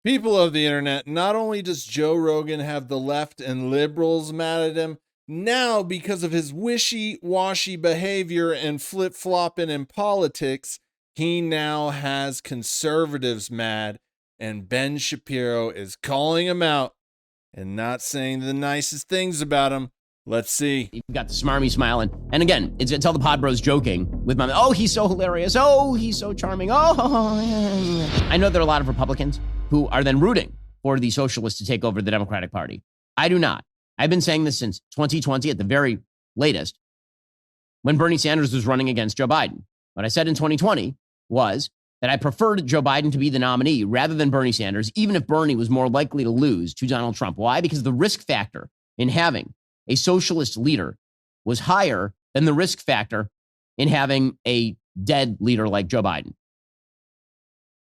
People of the internet, not only does Joe Rogan have the left and liberals mad at him, now because of his wishy-washy behavior and flip-flopping in politics, he now has conservatives mad, and Ben Shapiro is calling him out and not saying the nicest things about him. Let's see. You've got the smarmy smiling. And again, it's all the pod bros joking with my, oh, he's so hilarious. Oh, he's so charming. Oh, I know there are a lot of Republicans who are then rooting for the socialists to take over the Democratic Party. I do not. I've been saying this since 2020 at the very latest, when Bernie Sanders was running against Joe Biden. What I said in 2020 was that I preferred Joe Biden to be the nominee rather than Bernie Sanders, even if Bernie was more likely to lose to Donald Trump. Why? Because the risk factor in having a socialist leader was higher than the risk factor in having a dead leader like Joe Biden.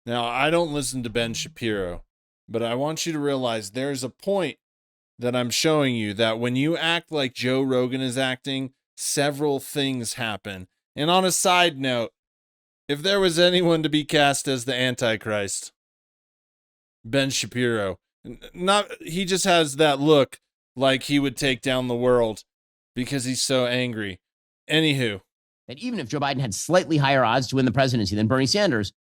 Now, I don't listen to Ben Shapiro, but I want you to realize there's a point that I'm showing you that when you act like Joe Rogan is acting, several things happen. And on a side note, if there was anyone to be cast as the Antichrist, Ben Shapiro. He just has that look like he would take down the world because he's so angry. Anywho. That even if Joe Biden had slightly higher odds to win the presidency than Bernie Sanders,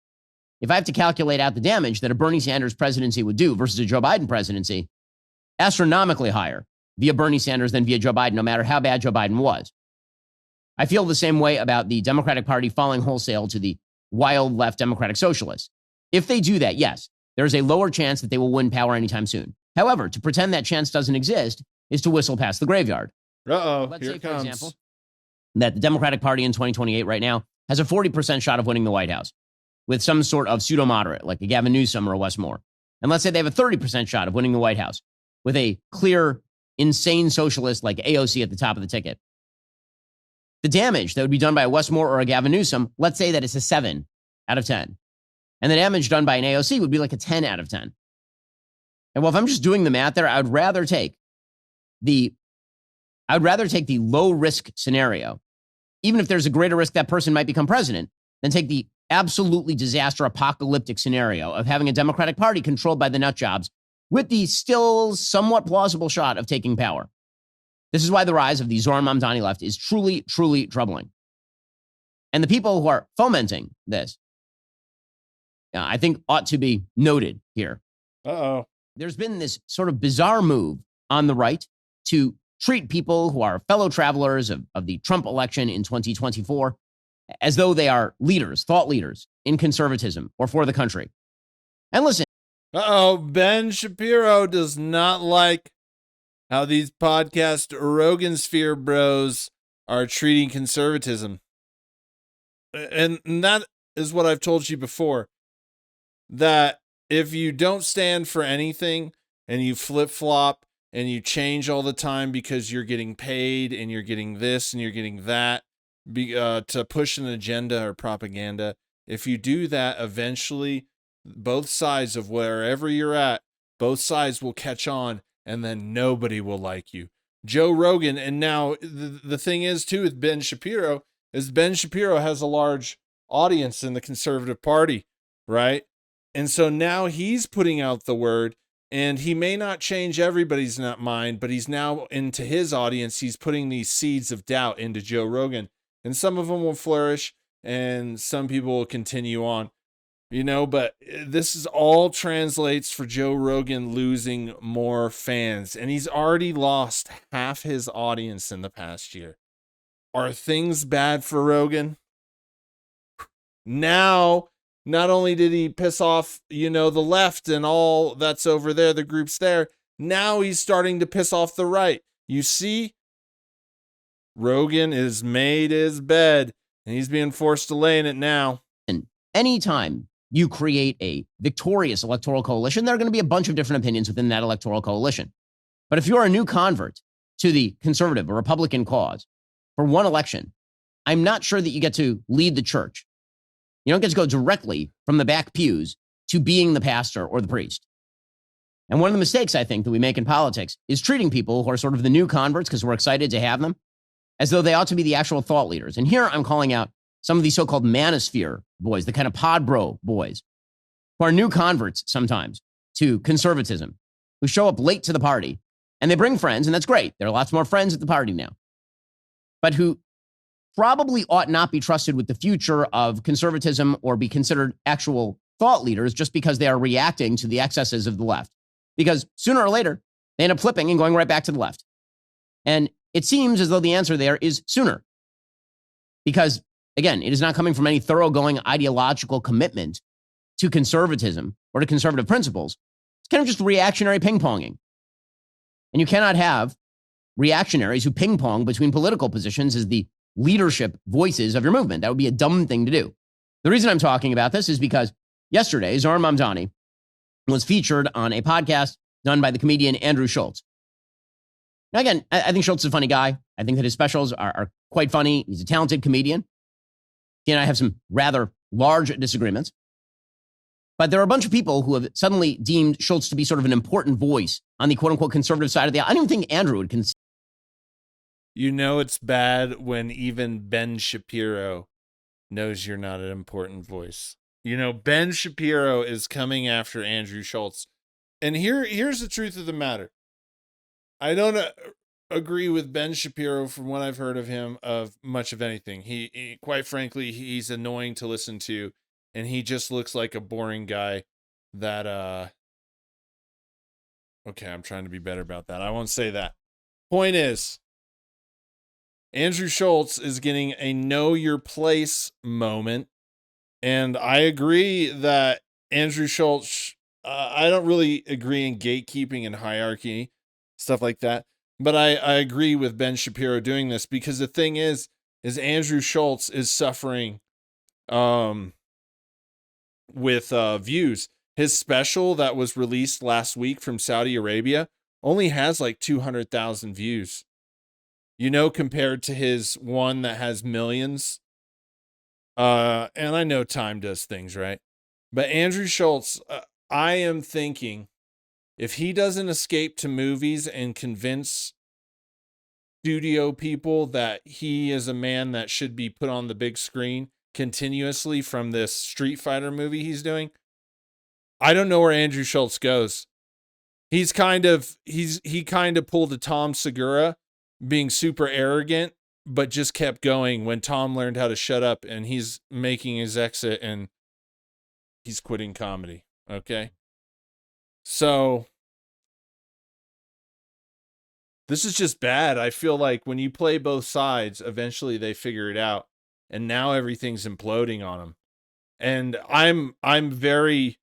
if I have to calculate out the damage that a Bernie Sanders presidency would do versus a Joe Biden presidency, astronomically higher via Bernie Sanders than via Joe Biden, no matter how bad Joe Biden was. I feel the same way about the Democratic Party falling wholesale to the wild left Democratic Socialists. If they do that, yes, there's a lower chance that they will win power anytime soon. However, to pretend that chance doesn't exist is to whistle past the graveyard. Let's say, for example, that the Democratic Party in 2028 right now has a 40% shot of winning the White House with some sort of pseudo-moderate, like a Gavin Newsom or a Wes Moore. And let's say they have a 30% shot of winning the White House with a clear, insane socialist like AOC at the top of the ticket. The damage that would be done by a Wes Moore or a Gavin Newsom, let's say that it's a 7 out of 10. And the damage done by an AOC would be like a 10 out of 10. And well, if I'm just doing the math there, I would rather take the low risk scenario, even if there's a greater risk that person might become president, than take the absolutely disaster apocalyptic scenario of having a Democratic Party controlled by the nut jobs with the still somewhat plausible shot of taking power. This is why the rise of the Zohar Mamdani left is truly, truly troubling. And the people who are fomenting this, I think, ought to be noted here. There's been this sort of bizarre move on the right to treat people who are fellow travelers of the Trump election in 2024 as though they are leaders, thought leaders in conservatism or for the country. And listen. Ben Shapiro does not like how these podcast Rogansphere bros are treating conservatism. And that is what I've told you before, that if you don't stand for anything and you flip-flop and you change all the time because you're getting paid and you're getting this and you're getting that to push an agenda or propaganda, if you do that, eventually both sides of wherever you're at, both sides will catch on, and then nobody will like you. Joe Rogan, and now the thing is, too, with Ben Shapiro, is Ben Shapiro has a large audience in the conservative party, right? And so now he's putting out the word, and he may not change everybody's mind, but he's now into his audience, he's putting these seeds of doubt into Joe Rogan. And some of them will flourish, and some people will continue on. But this is all translates for Joe Rogan losing more fans. And he's already lost half his audience in the past year. Are things bad for Rogan? Now, not only did he piss off, the left and all that's over there, the groups there, now he's starting to piss off the right. You see, Rogan has made his bed, and he's being forced to lay in it now. And anytime you create a victorious electoral coalition, there are going to be a bunch of different opinions within that electoral coalition. But if you're a new convert to the conservative or Republican cause for one election, I'm not sure that you get to lead the church. You don't get to go directly from the back pews to being the pastor or the priest. And one of the mistakes I think that we make in politics is treating people who are sort of the new converts, because we're excited to have them, as though they ought to be the actual thought leaders. And here I'm calling out some of these so-called manosphere boys, the kind of pod bro boys, who are new converts sometimes to conservatism, who show up late to the party, and they bring friends, and that's great. There are lots more friends at the party now, but who probably ought not be trusted with the future of conservatism or be considered actual thought leaders just because they are reacting to the excesses of the left. Because sooner or later, they end up flipping and going right back to the left. And it seems as though the answer there is sooner. Because, again, it is not coming from any thoroughgoing ideological commitment to conservatism or to conservative principles. It's kind of just reactionary ping-ponging. And you cannot have reactionaries who ping-pong between political positions as the leadership voices of your movement. That would be a dumb thing to do. The reason I'm talking about this is because yesterday, Zohran Mamdani was featured on a podcast done by the comedian Andrew Schultz. Now, again, I think Schultz is a funny guy. I think that his specials are quite funny. He's a talented comedian. He and I have some rather large disagreements. But there are a bunch of people who have suddenly deemed Schultz to be sort of an important voice on the quote-unquote conservative side of the aisle. I don't even think Andrew would consider. You know it's bad when even Ben Shapiro knows you're not an important voice. You know, Ben Shapiro is coming after Andrew Schultz. And here's the truth of the matter. I don't agree with Ben Shapiro from what I've heard of him of much of anything. He quite frankly, he's annoying to listen to, and he just looks like a boring guy that okay, I'm trying to be better about that. I won't say that. Point is, Andrew Schultz is getting a know your place moment. And I agree that Andrew Schultz, I don't really agree in gatekeeping and hierarchy, stuff like that. But I agree with Ben Shapiro doing this because the thing is Andrew Schultz is suffering with views. His special that was released last week from Saudi Arabia only has like 200,000 views. You know, compared to his one that has millions. And I know time does things, right? But Andrew Schultz, I am thinking if he doesn't escape to movies and convince studio people that he is a man that should be put on the big screen continuously from this Street Fighter movie he's doing, I don't know where Andrew Schultz goes. He kind of pulled a Tom Segura, being super arrogant, but just kept going when Tom learned how to shut up, and he's making his exit and he's quitting comedy. Okay. So this is just bad. I feel like when you play both sides, eventually they figure it out, and now everything's imploding on them. And I'm very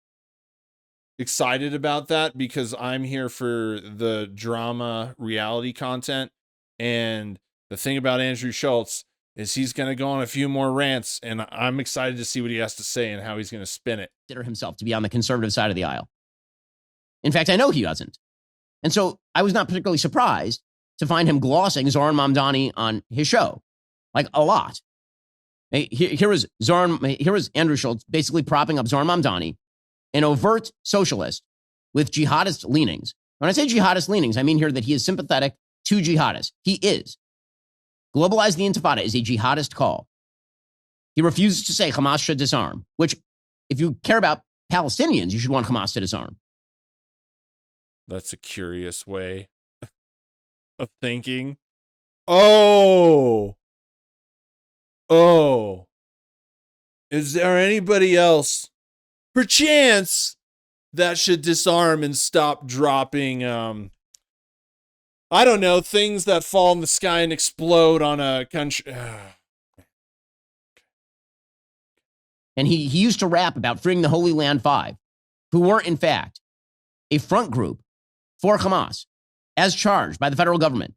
excited about that because I'm here for the drama reality content. And the thing about Andrew Schultz is he's going to go on a few more rants, and I'm excited to see what he has to say and how he's going to spin it. Consider himself to be on the conservative side of the aisle. In fact, I know he doesn't. And so I was not particularly surprised to find him glossing Zohran Mamdani on his show, like a lot. Here was Andrew Schultz basically propping up Zohran Mamdani, an overt socialist with jihadist leanings. When I say jihadist leanings, I mean here that he is sympathetic to jihadists. He is. Globalize the Intifada is a jihadist call. He refuses to say Hamas should disarm, which, if you care about Palestinians, you should want Hamas to disarm. That's a curious way of thinking. Oh. Is there anybody else, perchance, that should disarm and stop dropping, I don't know, things that fall in the sky and explode on a country? And he used to rap about freeing the Holy Land Five, who were, in fact, a front group for Hamas, as charged by the federal government.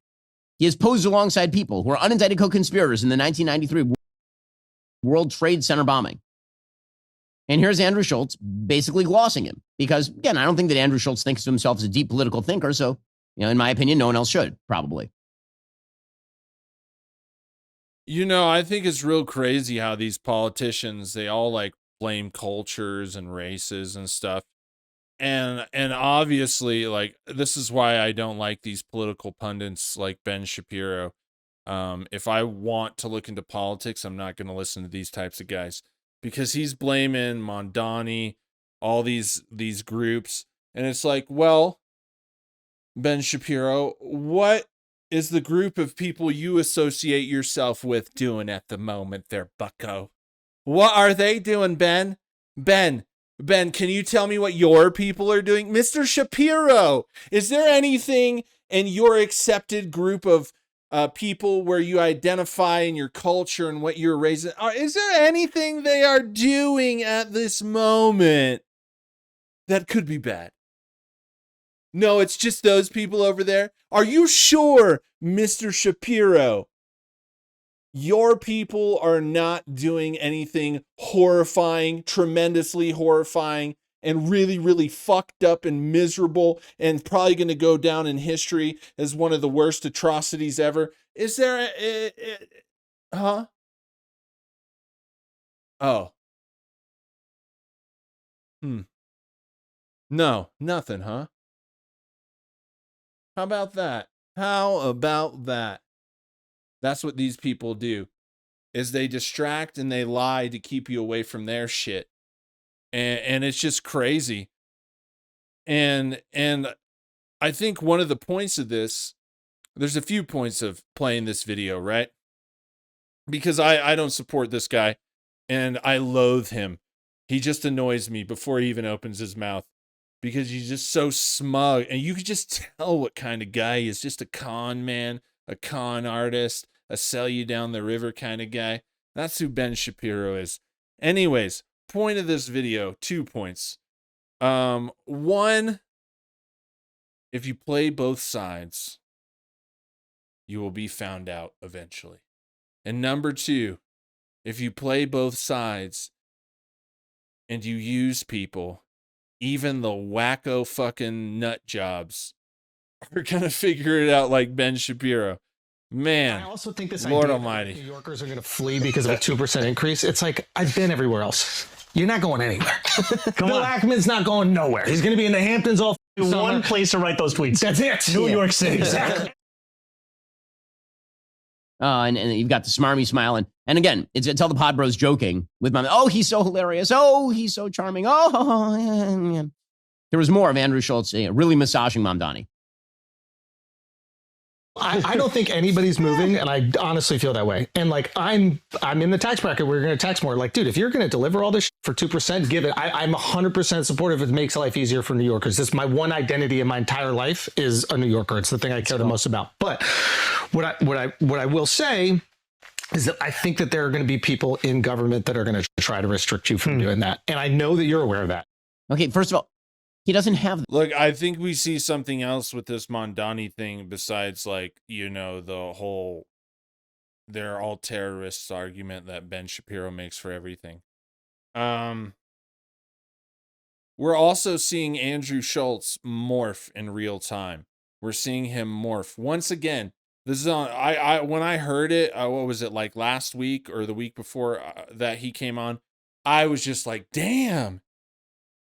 He has posed alongside people who are unindicted co-conspirators in the 1993 World Trade Center bombing. And here's Andrew Schultz basically glossing him. Because, again, I don't think that Andrew Schultz thinks of himself as a deep political thinker, so, in my opinion, no one else should, probably. I think it's real crazy how these politicians, they all like blame cultures and races and stuff. And obviously, like, this is why I don't like these political pundits like Ben Shapiro. If I want to look into politics, I'm not going to listen to these types of guys because he's blaming Mamdani, all these groups, And it's like, well, Ben Shapiro, what is the group of people you associate yourself with doing at the moment there, bucko? What are they doing, Ben? Ben, can you tell me what your people are doing? Mr. Shapiro, is there anything in your accepted group of people where you identify in your culture and what you're raising? Is there anything they are doing at this moment that could be bad? No, it's just those people over there. Are you sure, Mr. Shapiro? Your people are not doing anything horrifying, tremendously horrifying, and really, really fucked up and miserable, and probably going to go down in history as one of the worst atrocities ever. Is there huh? Oh. No, nothing, huh? How about that? How about that? That's what these people do, is they distract and they lie to keep you away from their shit. And it's just crazy. And I think one of the points of this, there's a few points of playing this video, right? Because I don't support this guy and I loathe him. He just annoys me before he even opens his mouth because he's just so smug. And you can just tell what kind of guy he is. Just a con man, a con artist, a sell you down the river kind of guy. That's who Ben Shapiro is. Anyways, point of this video, 2 points. One, if you play both sides, you will be found out eventually. And number 2, if you play both sides and you use people, even the wacko fucking nut jobs are gonna figure it out like Ben Shapiro. Man, I also think this Lord idea Almighty, that New Yorkers are going to flee because of a 2% increase. It's like, I've been everywhere else. You're not going anywhere. Bill Ackman's not going nowhere. He's going to be in the Hamptons all summer. One place to write those tweets. That's it. New York City. Exactly. And you've got the smarmy smile. And again, it's all the pod bros joking with my, oh, he's so hilarious. Oh, he's so charming. Oh, yeah. There was more of Andrew Schultz really massaging Mamdani. I don't think anybody's moving, and I honestly feel that way. And like, I'm in the tax bracket. We're going to tax more. Like, dude, if you're going to deliver all this shit for 2%, give it. I'm 100% supportive. It makes life easier for New Yorkers. This is my one identity in my entire life is a New Yorker. It's the thing I care the most about. But what I will say is that I think that there are going to be people in government that are going to try to restrict you from doing that. And I know that you're aware of that. Okay, first of all, he doesn't have. Look, I think we see something else with this Mamdani thing besides, like, you know, the whole they're all terrorists argument that Ben Shapiro makes for everything. We're also seeing Andrew Schultz morph in real time. We're seeing him morph once again. This is on. I when I heard it, what was it, like last week or the week before that he came on? I was just like, damn.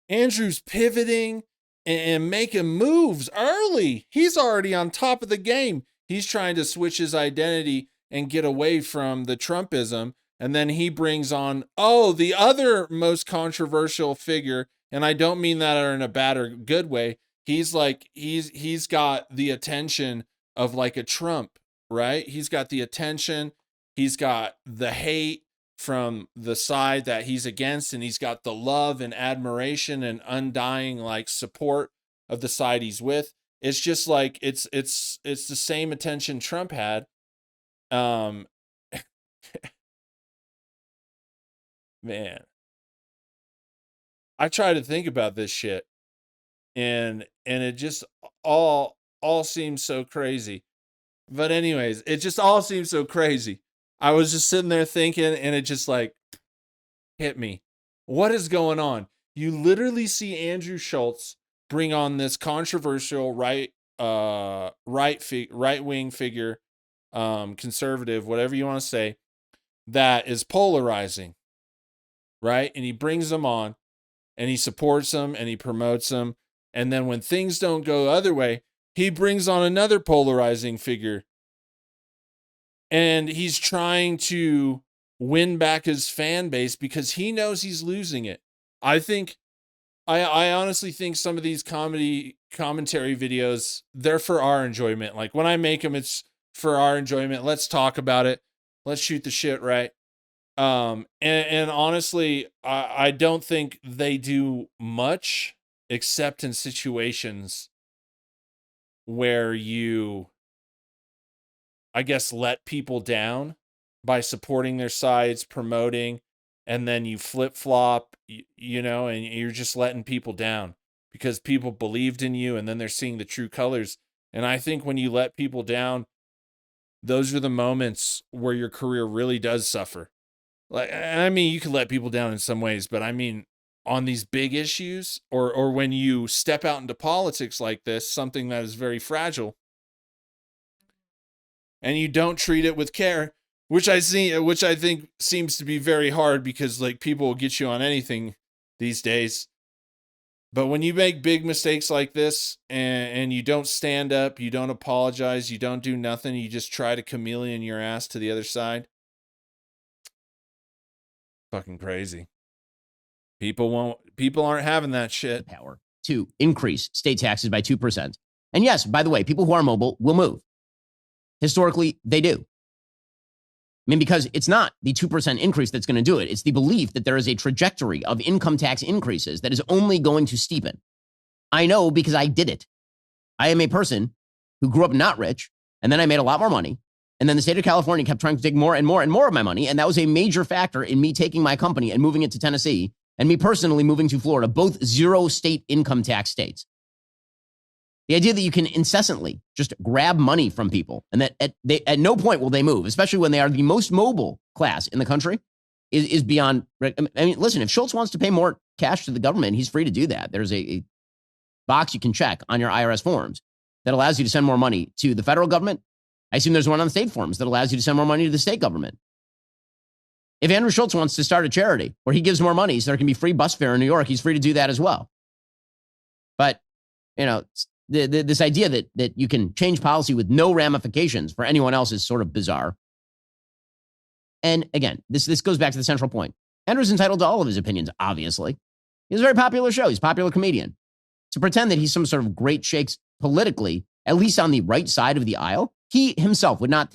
Andrew's pivoting and making moves early. He's already on top of the game. He's trying to switch his identity and get away from the Trumpism. And then he brings on, the other most controversial figure. And I don't mean that in a bad or good way. He's like, he's got the attention of like a Trump, right? He's got the attention. He's got the hate from the side that he's against, and he's got the love and admiration and undying like support of the side he's with. It's just like it's the same attention Trump had. Man, I try to think about this shit, and it just all seems so crazy. But anyways, it just all seems so crazy. I was just sitting there thinking, and it just like hit me. What is going on? You literally see Andrew Schultz bring on this controversial right-wing figure, conservative, whatever you want to say, that is polarizing, right? And he brings them on, and he supports them, and he promotes them. And then when things don't go the other way, he brings on another polarizing figure. And he's trying to win back his fan base because he knows he's losing it. I think I honestly think some of these commentary videos, they're for our enjoyment. Like when I make them, it's for our enjoyment. Let's talk about it. Let's shoot the shit, right? And honestly, I don't think they do much except in situations where you, I guess, let people down by supporting their sides, promoting, and then you flip-flop, you know, and you're just letting people down because people believed in you and then they're seeing the true colors. And I think when you let people down, those are the moments where your career really does suffer. Like, and I mean, you can let people down in some ways, but I mean, on these big issues or when you step out into politics like this, something that is very fragile, and you don't treat it with care, which I think seems to be very hard because like people will get you on anything these days. But when you make big mistakes like this and you don't stand up, you don't apologize, you don't do nothing, you just try to chameleon your ass to the other side. Fucking crazy. People aren't having that shit. Power to increase state taxes by 2%. And yes, by the way, people who are mobile will move. Historically, they do. I mean, because it's not the 2% increase that's going to do it. It's the belief that there is a trajectory of income tax increases that is only going to steepen. I know because I did it. I am a person who grew up not rich, and then I made a lot more money. And then the state of California kept trying to take more and more and more of my money. And that was a major factor in me taking my company and moving it to Tennessee and me personally moving to Florida, both zero state income tax states. The idea that you can incessantly just grab money from people and that at no point will they move, especially when they are the most mobile class in the country, is beyond. I mean, listen, if Schultz wants to pay more cash to the government, he's free to do that. There's a box you can check on your IRS forms that allows you to send more money to the federal government. I assume there's one on the state forms that allows you to send more money to the state government. If Andrew Schultz wants to start a charity where he gives more money so there can be free bus fare in New York, he's free to do that as well. But, you know, this idea that you can change policy with no ramifications for anyone else is sort of bizarre. And again, this goes back to the central point. Andrew's entitled to all of his opinions, obviously. He has a very popular show. He's a popular comedian. To pretend that he's some sort of great shakes politically, at least on the right side of the aisle, he himself would not,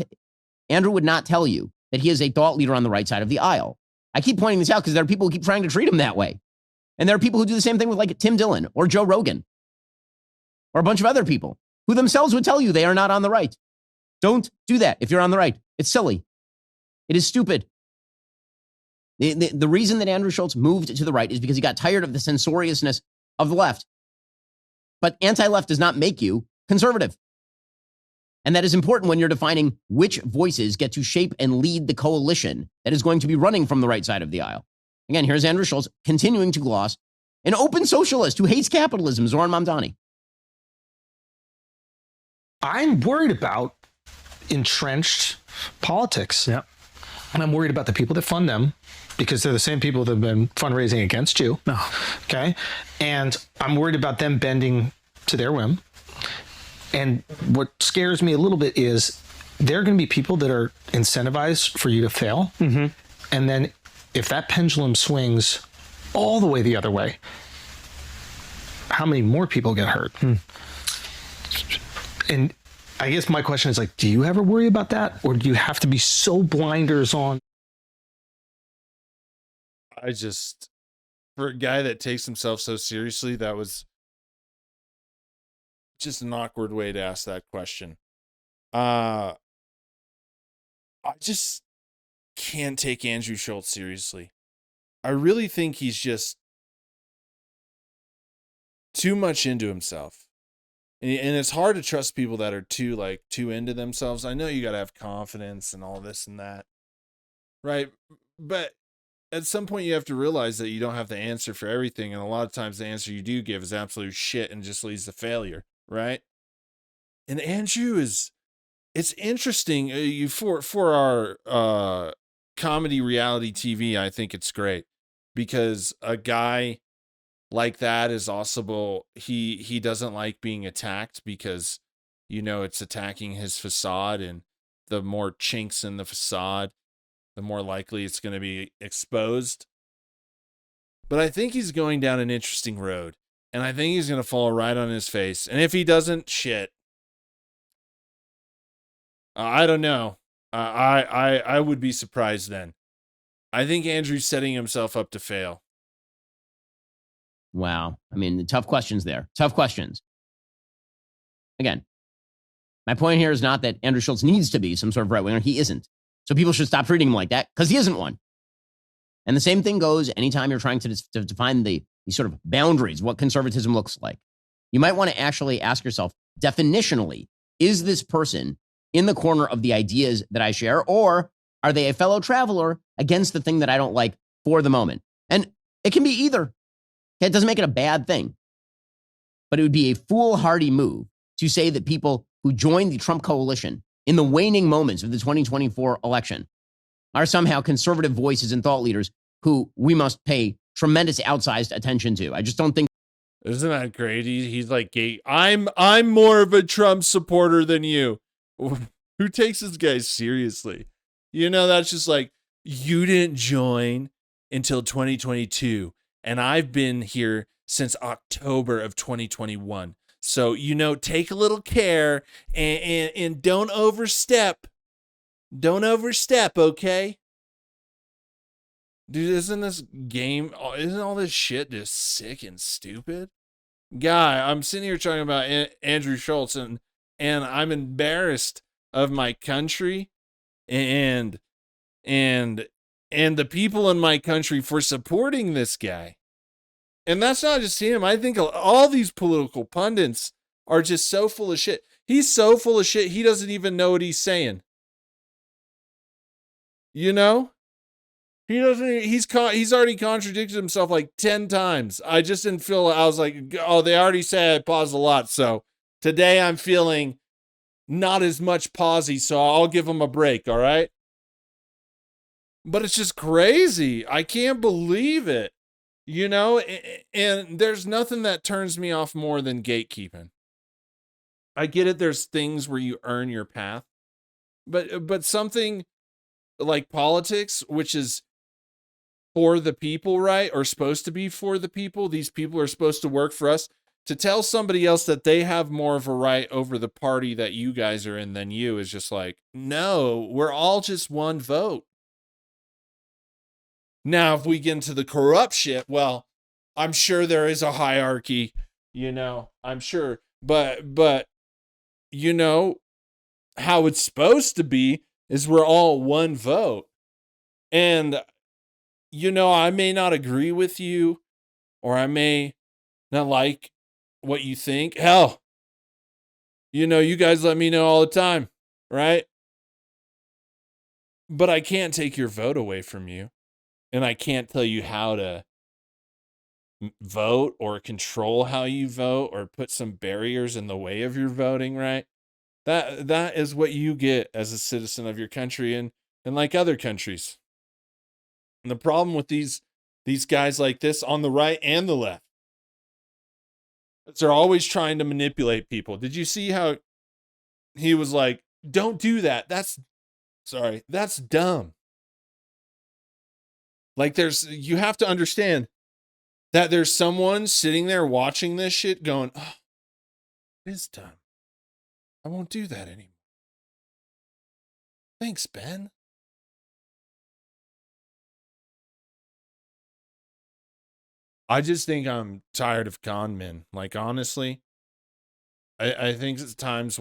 Andrew would not tell you that he is a thought leader on the right side of the aisle. I keep pointing this out because there are people who keep trying to treat him that way. And there are people who do the same thing with like Tim Dillon or Joe Rogan or a bunch of other people who themselves would tell you they are not on the right. Don't do that if you're on the right. It's silly. It is stupid. The reason that Andrew Schultz moved to the right is because he got tired of the censoriousness of the left. But anti-left does not make you conservative. And that is important when you're defining which voices get to shape and lead the coalition that is going to be running from the right side of the aisle. Again, here's Andrew Schultz continuing to gloss an open socialist who hates capitalism, Zoran Mamdani. I'm worried about entrenched politics. Yeah. And I'm worried about the people that fund them because they're the same people that have been fundraising against you. No. Okay. And I'm worried about them bending to their whim. And what scares me a little bit is there are going to be people that are incentivized for you to fail. Mm-hmm. And then if that pendulum swings all the way the other way, how many more people get hurt? And I guess my question is like, do you ever worry about that? Or do you have to be so blinders on? For a guy that takes himself so seriously, that was just an awkward way to ask that question. I just can't take Andrew Schultz seriously. I really think he's just too much into himself. And it's hard to trust people that are too into themselves. I know you got to have confidence and all this and that. Right? But at some point you have to realize that you don't have the answer for everything. And a lot of times the answer you do give is absolute shit and just leads to failure. Right? And Andrew it's interesting for our comedy reality TV. I think it's great because a guy like that is also he doesn't like being attacked because, you know, it's attacking his facade, and the more chinks in the facade, the more likely it's going to be exposed. But I think he's going down an interesting road. And I think he's going to fall right on his face. And if he doesn't, shit. I don't know. I would be surprised then. I think Andrew's setting himself up to fail. Wow. I mean, the tough questions there. Tough questions. Again, my point here is not that Andrew Schultz needs to be some sort of right winger. He isn't. So people should stop treating him like that because he isn't one. And the same thing goes anytime you're trying to define the sort of boundaries, what conservatism looks like. You might want to actually ask yourself, definitionally, is this person in the corner of the ideas that I share, or are they a fellow traveler against the thing that I don't like for the moment? And it can be either. It doesn't make it a bad thing. But it would be a foolhardy move to say that people who joined the Trump coalition in the waning moments of the 2024 election are somehow conservative voices and thought leaders who we must pay tremendous outsized attention to. I just don't think. Isn't that great? He's like, I'm more of a Trump supporter than you. Who takes this guy seriously? You know, that's just like, you didn't join until 2022, and I've been here since October of 2021. So, you know, take a little care and don't overstep. Don't overstep, okay? Dude, isn't all this shit just sick and stupid? Guy, I'm sitting here talking about Andrew Schultz, and I'm embarrassed of my country and the people in my country for supporting this guy. And that's not just him. I think all these political pundits are just so full of shit. He's so full of shit, he doesn't even know what he's saying. You know? He's already contradicted himself like 10 times. I just didn't feel, I was like, oh, they already say I pause a lot. So today I'm feeling not as much pausey, so I'll give him a break, all right? But it's just crazy. I can't believe it. You know, and there's nothing that turns me off more than gatekeeping. I get it, there's things where you earn your path. But something like politics, which is for the people, right? Or supposed to be for the people. These people are supposed to work for us. To tell somebody else that they have more of a right over the party that you guys are in than you is just like, no, we're all just one vote. Now, if we get into the corrupt shit, well, I'm sure there is a hierarchy, you know, I'm sure. But you know, how it's supposed to be is we're all one vote. And, you know, I may not agree with you, or I may not like what you think. Hell, you know, you guys let me know all the time, right? But I can't take your vote away from you. And I can't tell you how to vote or control how you vote or put some barriers in the way of your voting, right? That is what you get as a citizen of your country and like other countries. And the problem with these guys like this on the right and the left, they're always trying to manipulate people. Did you see how he was like, don't do that. That's dumb. Like you have to understand that there's someone sitting there watching this shit going, oh, it is dumb. I won't do that anymore. Thanks, Ben. I just think I'm tired of con men. Like, honestly, I think it's times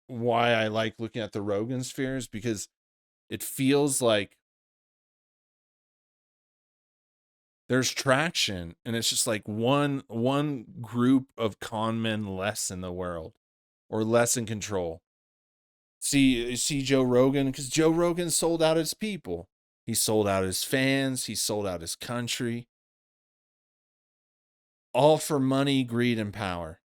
why I like looking at the Rogansphere is because it feels like there's traction, and it's just like one group of con men less in the world, or less in control. See Joe Rogan, because Joe Rogan sold out his people. He sold out his fans. He sold out his country. All for money, greed, and power.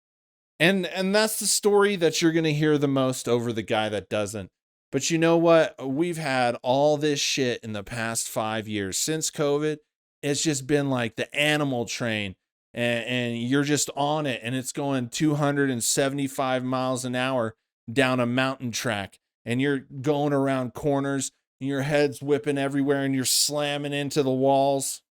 And that's the story that you're going to hear the most over the guy that doesn't. But you know what? We've had all this shit in the past 5 years since COVID. It's just been like the animal train, and you're just on it, and it's going 275 miles an hour down a mountain track, and you're going around corners, and your head's whipping everywhere, and you're slamming into the walls.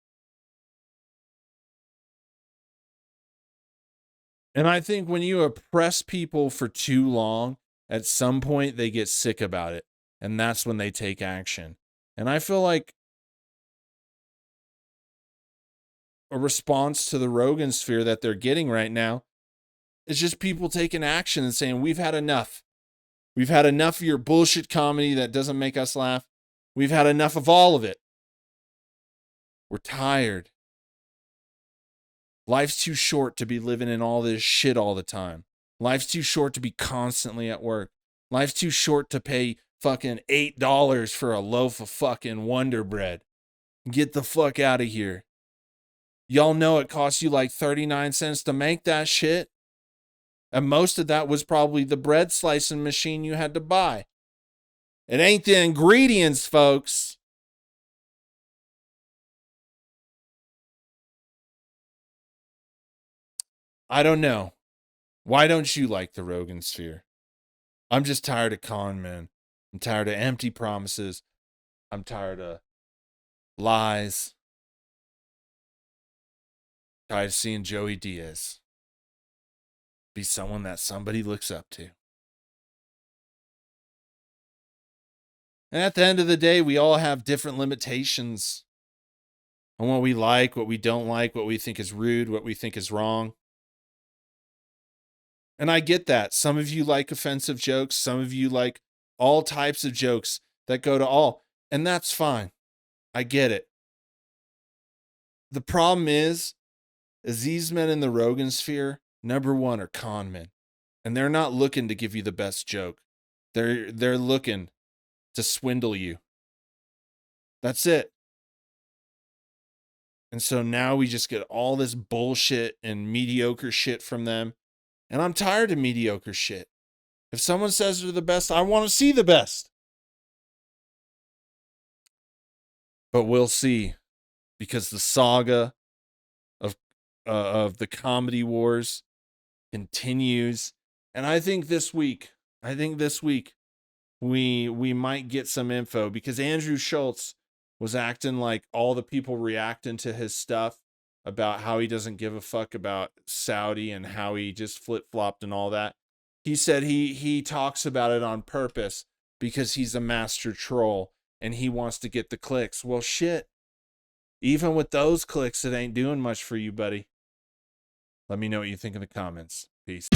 And I think when you oppress people for too long, at some point they get sick about it. And that's when they take action. And I feel like a response to the Rogansphere that they're getting right now is just people taking action and saying, we've had enough. We've had enough of your bullshit comedy that doesn't make us laugh. We've had enough of all of it. We're tired. Life's too short to be living in all this shit all the time. Life's too short to be constantly at work. Life's too short to pay fucking $8 for a loaf of fucking Wonder Bread. Get the fuck out of here. Y'all know it costs you like 39 cents to make that shit. And most of that was probably the bread slicing machine you had to buy. It ain't the ingredients, folks. I don't know. Why don't you like the Rogansphere? I'm just tired of con men. I'm tired of empty promises. I'm tired of lies. Tired of seeing Joey Diaz be someone that somebody looks up to. And at the end of the day, we all have different limitations on what we like, what we don't like, what we think is rude, what we think is wrong. And I get that. Some of you like offensive jokes. Some of you like all types of jokes that go to all. And that's fine. I get it. The problem is these men in the Rogansphere, number one, are con men. And they're not looking to give you the best joke. They're looking to swindle you. That's it. And so now we just get all this bullshit and mediocre shit from them. And I'm tired of mediocre shit. If someone says they're the best, I want to see the best. But we'll see. Because the saga of the comedy wars continues. And I think this week we might get some info, because Andrew Schultz was acting like all the people reacting to his stuff about how he doesn't give a fuck about Saudi and how he just flip-flopped and all that. He said he talks about it on purpose because he's a master troll and he wants to get the clicks. Well, shit. Even with those clicks, it ain't doing much for you, buddy. Let me know what you think in the comments. Peace.